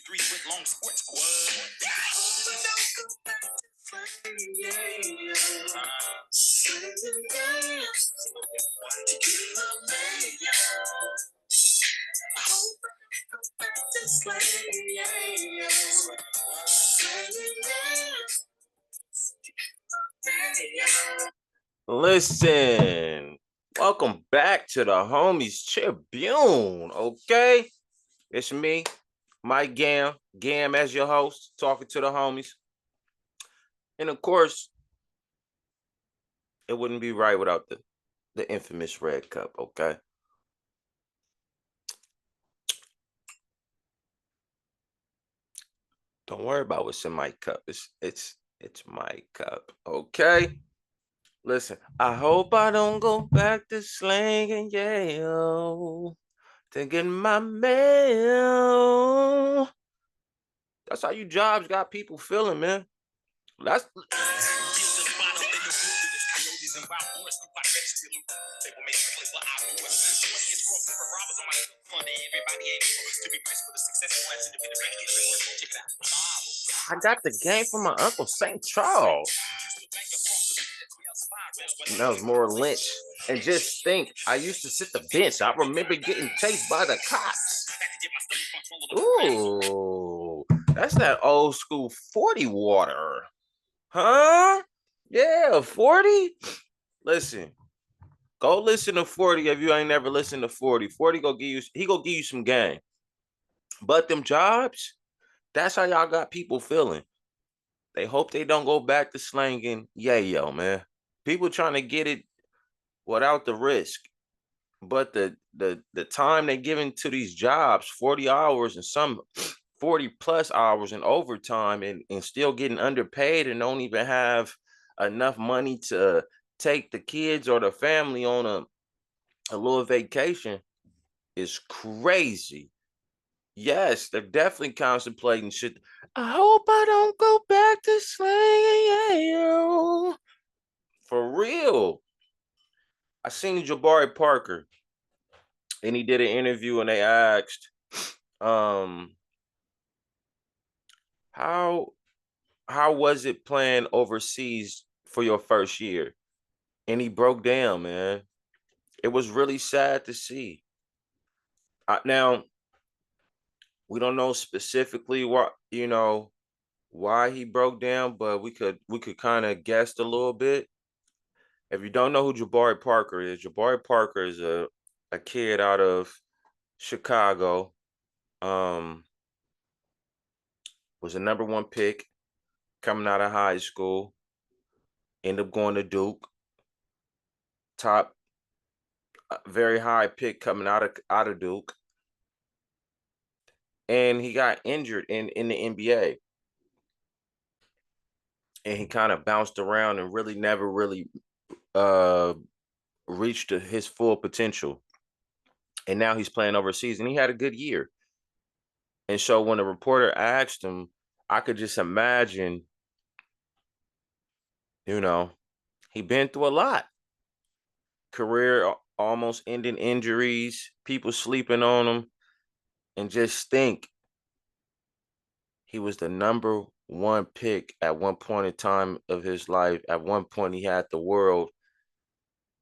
3-foot-long sports squad. Listen, welcome back to the Homies Tribune, okay? It's me, Mike Gam as your host, talking to the homies. And of course, it wouldn't be right without the infamous red cup, okay? Don't worry about what's in my cup. It's my cup, okay? Listen, I hope I don't go back to slanging Yale to get my mail. That's how you jobs got people feeling, man. That's I got the game from my uncle St. Charles. Smells more lynch. And just think, I used to sit the bench. I remember getting chased by the cops. Ooh, that's that old school 40 water. Huh? Yeah, 40? Listen, go listen to 40 if you ain't never listened to 40. 40 go give you some game. But them jobs, that's how y'all got people feeling. They hope they don't go back to slanging yayo, man. People trying to get it without the risk. But the time they giving to these jobs, 40 hours and some 40 plus hours in overtime and still getting underpaid and don't even have enough money to take the kids or the family on a little vacation is crazy. Yes, they're definitely contemplating shit. I hope I don't go back to slaying. For real. I seen Jabari Parker and he did an interview and they asked, um, how was it playing overseas for your first year? And he broke down, man. It was really sad to see. Now, we don't know specifically why he broke down, but we could kind of guess a little bit. If you don't know who Jabari Parker is a kid out of Chicago. Was a number one pick coming out of high school. Ended up going to Duke. Top, very high pick coming out of Duke. And he got injured in the NBA. And he kind of bounced around and really never really reached his full potential. And now he's playing overseas and he had a good year. And so when the reporter asked him, I could just imagine, he been through a lot. Career almost ending injuries, people sleeping on him, and just think he was the number one pick at one point in time of his life. At one point, he had the world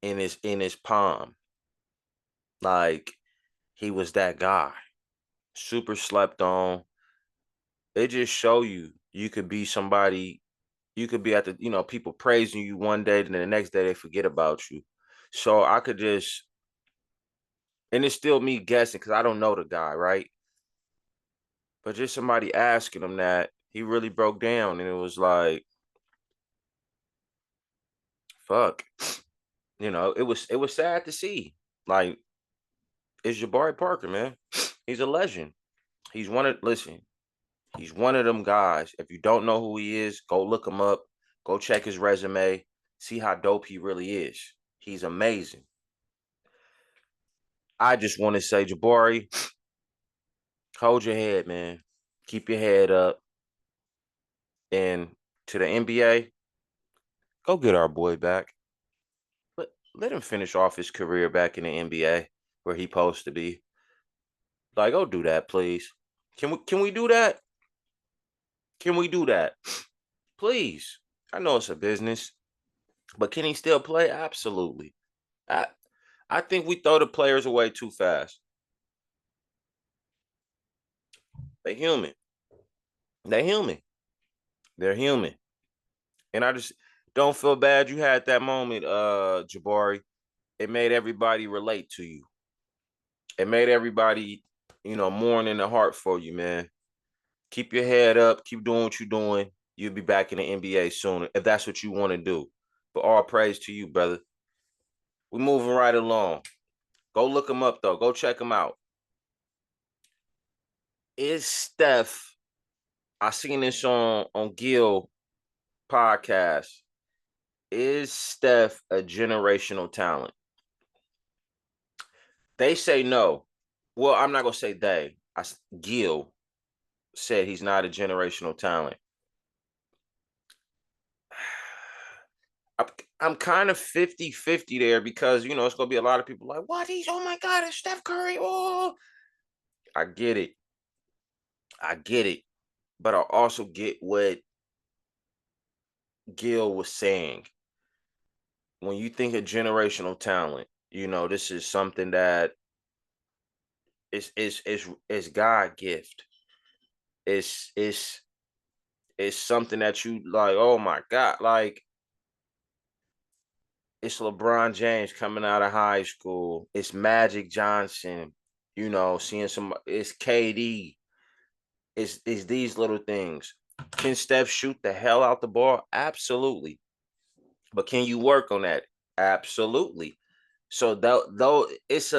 in his palm. Like he was that guy. Super slept on. It just show you could be somebody. You could be at the people praising you one day, and then the next day they forget about you. So I could just, and it's still me guessing because I don't know the guy, right? But just somebody asking him that, he really broke down, and it was like, fuck. It was sad to see. Like, it's Jabari Parker, man. He's a legend. He's one of them guys. If you don't know who he is, go look him up. Go check his resume. See how dope he really is. He's amazing. I just want to say, Jabari, hold your head, man. Keep your head up. And to the NBA, go get our boy back. Let him finish off his career back in the NBA where he supposed to be. Like, go do that, please. Can we do that? Can we do that? Please. I know it's a business, but can he still play? Absolutely. I I think we throw the players away too fast. They human. They human. They're human. And I just don't feel bad you had that moment, Jabari. It made everybody relate to you. It made everybody, mourn in the heart for you, man. Keep your head up. Keep doing what you're doing. You'll be back in the NBA soon if that's what you want to do. But all praise to you, brother. We're moving right along. Go look him up, though. Go check him out. Is Steph, I seen this on Gil podcast. Is Steph a generational talent? They say no. Well, I'm not gonna say they. Gil said he's not a generational talent. I'm, I'm kind of 50-50 there because, it's going to be a lot of people like, what? Oh my God, it's Steph Curry. Oh, I get it. I get it. But I also get what Gil was saying. When you think of generational talent, this is something that is God gift. It's, it's, it's something that you like, oh my God, like it's LeBron James coming out of high school. It's Magic Johnson, seeing it's KD. It's these little things. Can Steph shoot the hell out the ball? Absolutely. But can you work on that? Absolutely. So though it's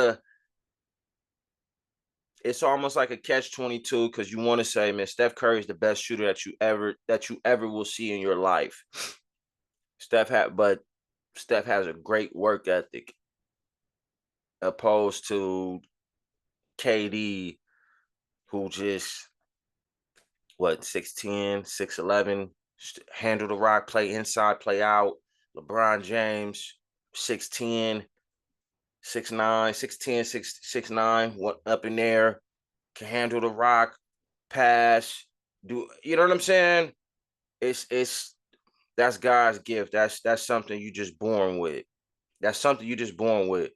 almost like a catch-22 because you want to say, man, Steph Curry is the best shooter that you ever will see in your life. But Steph has a great work ethic opposed to KD, who just 6'10, 6'11, handle the rock, play inside, play out. LeBron James, 6'10, 6'9, 6'10, 6'9, what up in there, can handle the rock, pass, you know what I'm saying? It's that's God's gift. That's something you just born with. That's something you just born with.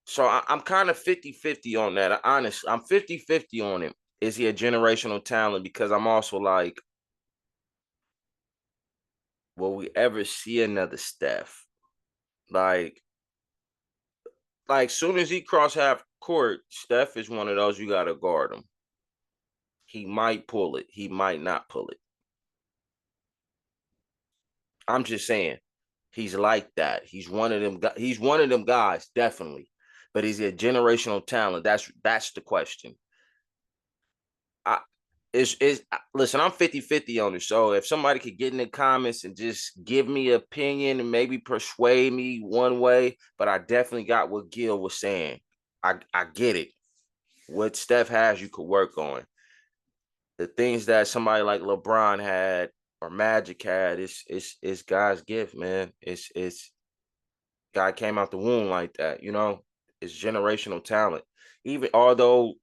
So I'm kind of 50-50 on that. Honestly, I'm 50-50 on it. Is he a generational talent? Because I'm also like, will we ever see another Steph? Like, soon as he cross half court, Steph is one of those you gotta guard him. He might pull it. He might not pull it. I'm just saying, he's like that. He's one of them. He's one of them guys, definitely. But is he a generational talent? That's the question. I is listen, I'm 50-50 on this. So if somebody could get in the comments and just give me an opinion and maybe persuade me one way, but I definitely got what Gil was saying. I get it. What Steph has, you could work on. The things that somebody like LeBron had or Magic had, it's God's gift, man. It's guy came out the womb like that. It's generational talent. Even although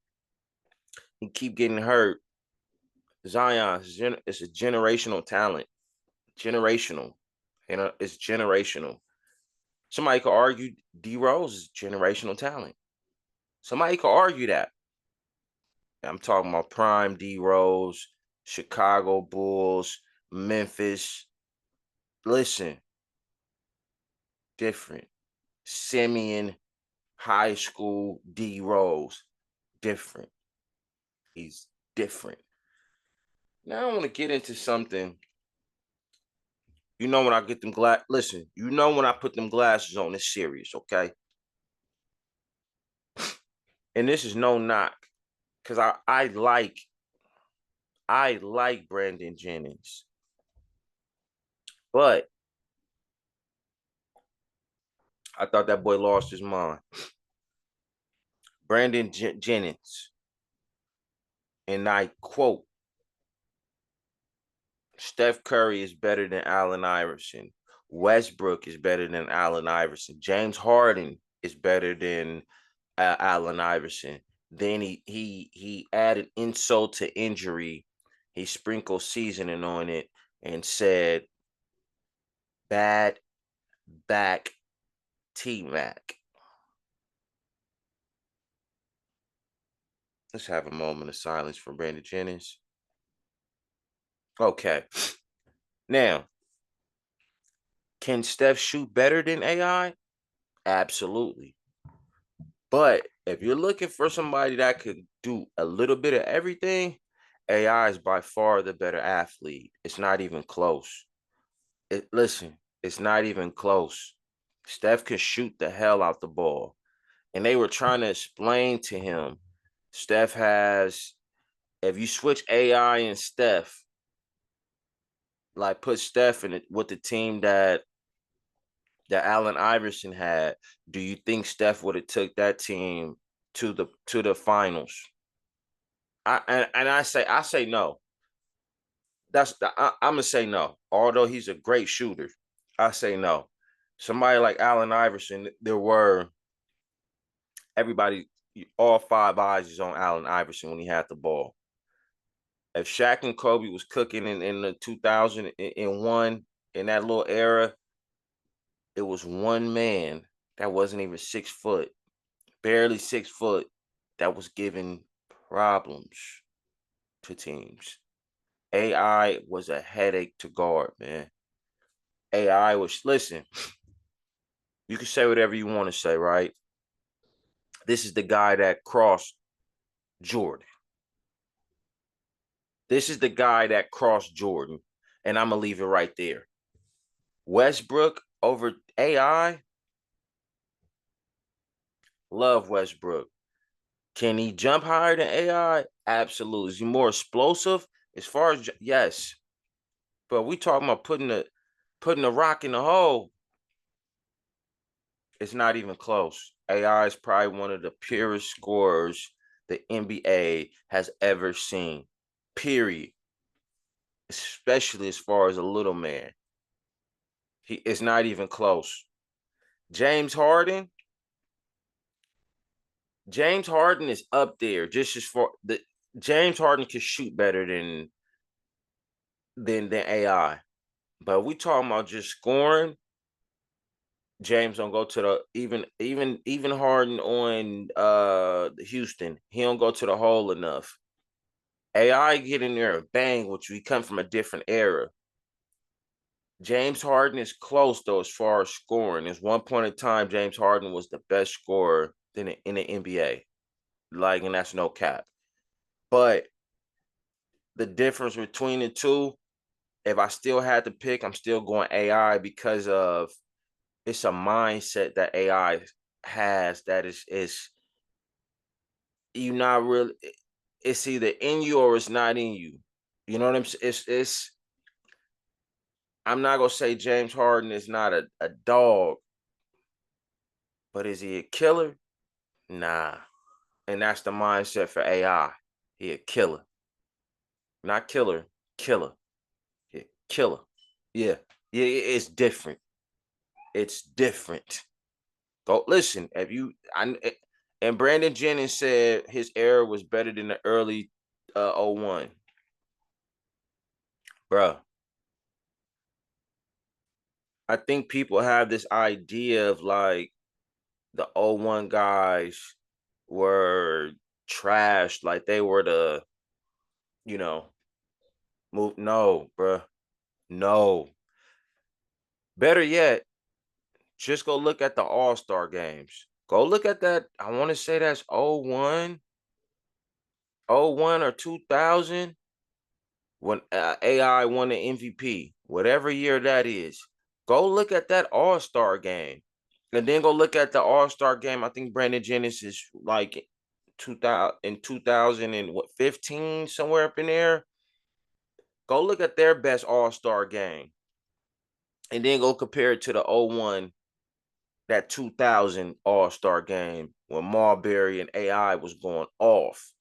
he keep getting hurt, Zion it's a generational talent. Generational. It's generational. Somebody could argue D Rose is generational talent. Somebody could argue that. I'm talking about prime D Rose, Chicago Bulls, Memphis. Listen, different. Simeon, high school D Rose, different. He's different. Now I want to get into something. When I get them listen, when I put them glasses on, it's serious, okay? And this is no knock, because I like Brandon Jennings. But I thought that boy lost his mind. Brandon Jennings, and I quote, Steph Curry is better than Allen Iverson. Westbrook is better than Allen Iverson. James Harden is better than Allen Iverson. Then he added insult to injury. He sprinkled seasoning on it and said, "Bad back T Mac." Let's have a moment of silence for Brandon Jennings. Okay. Now, can Steph shoot better than AI? Absolutely. But if you're looking for somebody that could do a little bit of everything, AI is by far the better athlete. It's not even close. Listen, it's not even close. Steph can shoot the hell out the ball. And they were trying to explain to him, Steph has, if you switch AI and Steph, like put Steph in it with the team that Allen Iverson had, do you think Steph would have took that team to the finals? I say no. I'm gonna say no. Although he's a great shooter, I say no. Somebody like Allen Iverson, there were everybody, all five eyes is on Allen Iverson when he had the ball. If Shaq and Kobe was cooking in the 2001 in that little era, it was one man that wasn't even 6 foot, barely 6 foot, that was giving problems to teams. AI was a headache to guard, man. AI was, listen, you can say whatever you want to say, right? This is the guy that crossed Jordan. This is the guy that crossed Jordan. And I'm going to leave it right there. Westbrook over AI. Love Westbrook. Can he jump higher than AI? Absolutely. Is he more explosive? As far as, yes. But we talking about putting the rock in the hole. It's not even close. AI is probably one of the purest scorers the NBA has ever seen. Period. Especially as far as a little man. It's not even close. James Harden. James Harden is up there just as far the James Harden can shoot better than AI. But we talking about just scoring. James don't go to the even Harden on Houston. He don't go to the hole enough. AI get in there and bang with you. He come from a different era. James Harden is close though as far as scoring. There's one point in time James Harden was the best scorer in the NBA. Like, and that's no cap. But the difference between the two, if I still had to pick, I'm still going AI because of it's a mindset that AI has that is you not really, it's either in you or it's not in you. You know what I'm saying? It's I'm not gonna say James Harden is not a dog, but is he a killer? Nah. And that's the mindset for AI. He a killer. Not killer, killer. Yeah, killer. Yeah. Yeah, it's different. It's different. Go listen. If you and Brandon Jennings said his era was better than the early 01. Bruh, I think people have this idea of like the 01 guys were trashed, like they were the, you know, move. No, bruh. No. Better yet, just go look at the All-Star games. Go look at that. I want to say that's 01, 01 or 2000 when AI won the MVP, whatever year that is. Go look at that All-Star game. And then go look at the All-Star game. I think Brandon Jennings is like 2000 in 2000 and what 15 somewhere up in there. Go look at their best All-Star game. And then go compare it to the 01, that 2000 All-Star game when Marbury and AI was going off.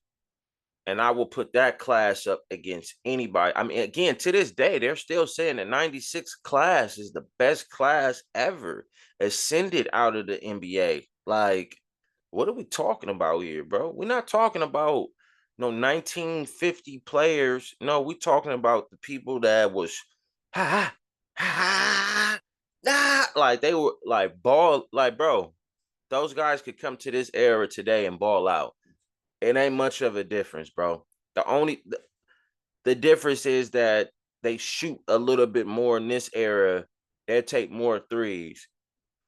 And I will put that class up against anybody. I mean, again, to this day, they're still saying the 96 class is the best class ever ascended out of the NBA. Like, What are we talking about here, bro? We're not talking about no 1950 players. No, we're talking about the people that was ha ha like they were like ball, like bro. Those guys could come to this era today and ball out. It ain't much of a difference, bro. The difference is that they shoot a little bit more in this era. They take more threes.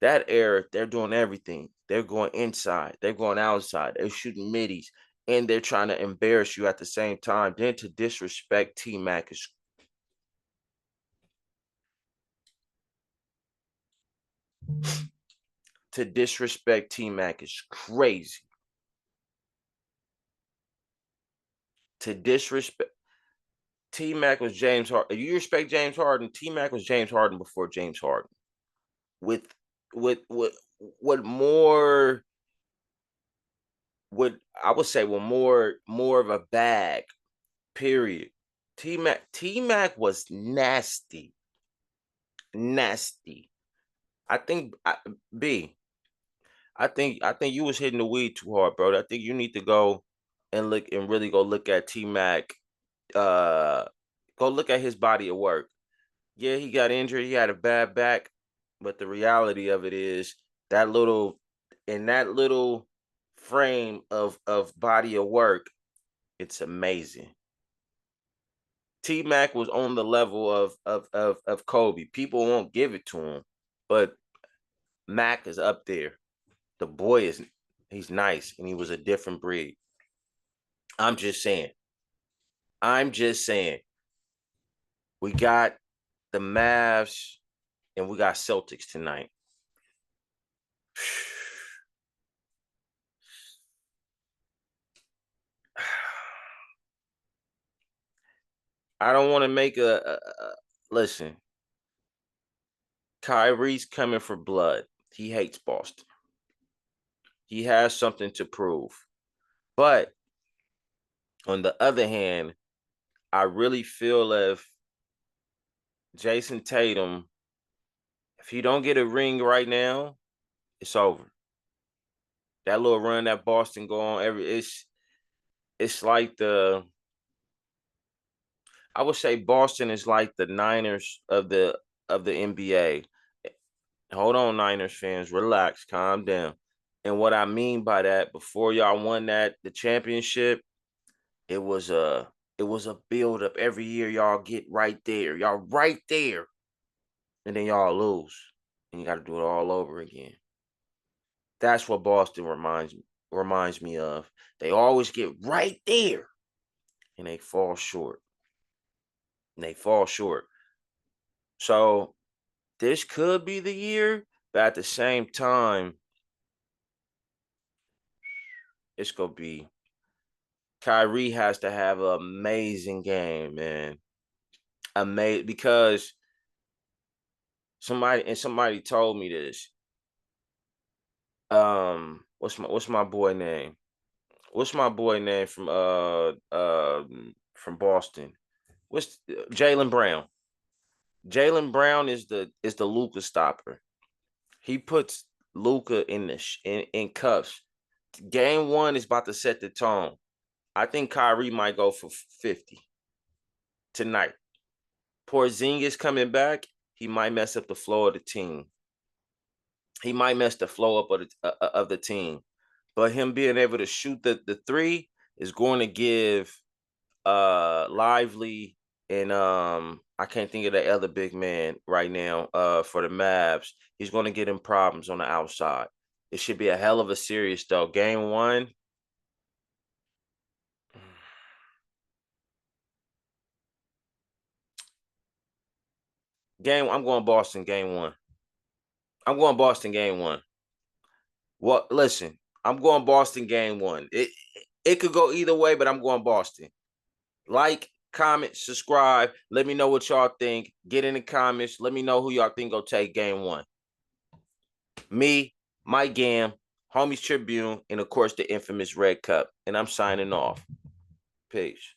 That era, they're doing everything. They're going inside, they're going outside, they're shooting middies, and they're trying to embarrass you at the same time. Then to disrespect T Mac is crazy. To disrespect T Mac was James Harden. If you respect James Harden, T Mac was James Harden before James Harden. With with more, with I would say with more of a bag. Period. T Mac was nasty, nasty. I think B. I think you was hitting the weed too hard, bro. I think you need to go and look and really go look at T Mac. Uh, go look at his body of work. Yeah, he got injured. He had a bad back, but the reality of it is that little in that little frame of body of work, it's amazing. T Mac was on the level of Kobe. People won't give it to him, but Mac is up there. The boy is he's nice, and he was a different breed. I'm just saying. I'm just saying. We got the Mavs and we got Celtics tonight. I don't want to make a listen. Kyrie's coming for blood. He hates Boston. He has something to prove. But on the other hand, I really feel if Jason Tatum, if he don't get a ring right now, it's over. That little run that Boston go on, it's like I would say Boston is like the Niners of the NBA. Hold on, Niners fans, relax, calm down. And what I mean by that, before y'all won the championship, it was a it was a build up every year. Y'all get right there, y'all right there, and then y'all lose, and you got to do it all over again. That's what Boston reminds me of. They always get right there, and they fall short. And they fall short. So this could be the year, but at the same time, it's gonna be Kyrie has to have an amazing game, man. Amazing because somebody told me this. What's my boy name? What's my boy name from Boston? What's Jaylen Brown? Jaylen Brown is the Luka stopper. He puts Luka in cuffs. Game one is about to set the tone. I think Kyrie might go for 50 tonight. Porzingis coming back, he might mess up the flow of the team. He might mess the flow up of the team. But him being able to shoot the three is going to give Lively and I can't think of the other big man right now for the Mavs. He's going to get him problems on the outside. It should be a hell of a series though. Game one. I'm going Boston game one. I'm going Boston game one. Well, listen, I'm going Boston game one. It could go either way, but I'm going Boston. Like, comment, subscribe. Let me know what y'all think. Get in the comments. Let me know who y'all think will take game one. Me, Mike Gam, Homies Tribune, and of course the infamous Red Cup. And I'm signing off. Peace.